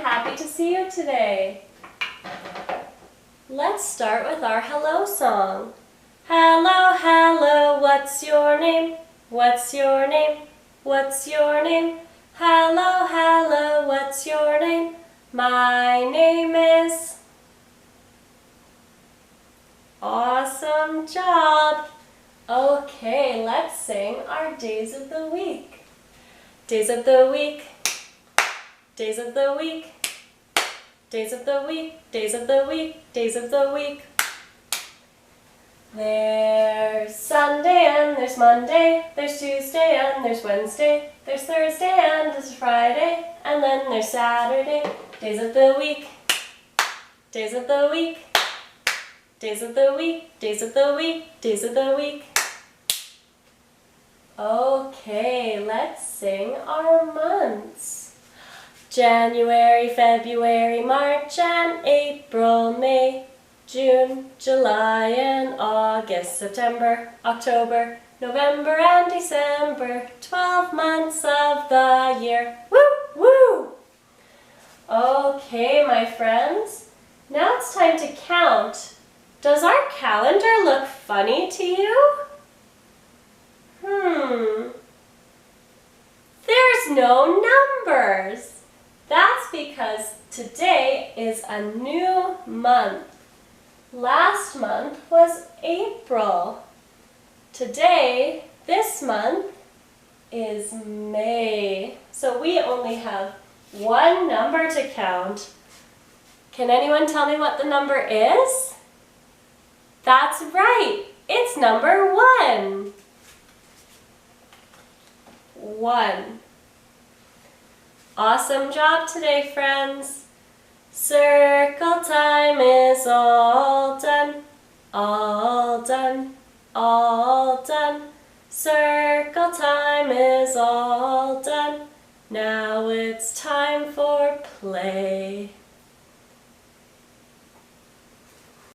happy to see you today. Let's start with our hello song. Hello, hello, what's your name? What's your name? What's your name? Hello, hello, what's your name? My name is... Awesome job! Okay, let's sing our days of the week. Days of the week. Days of the week. Days of the week. Days of the week. Days of the week. There's Sunday and there's Monday. There's Tuesday and there's Wednesday. There's Thursday and there's Friday. And then there's Saturday. Days of the week. Days of the week. Days of the week. Days of the week. Days of the week. Okay, let's sing our months. January, February, March and April, May, June, July and August, September, October, November and December, 12 months of the year. Woo, woo! Okay, my friends, now it's time to count. Does our calendar look funny to you? There's no numbers. That's because today is a new month. Last month was April. Today, this month, is May. So we only have one number to count. Can anyone tell me what the number is? That's right. It's number 1. 1. Awesome job today, friends. Circle time is all done, all done, all done. Circle time is all done. Now it's time for play.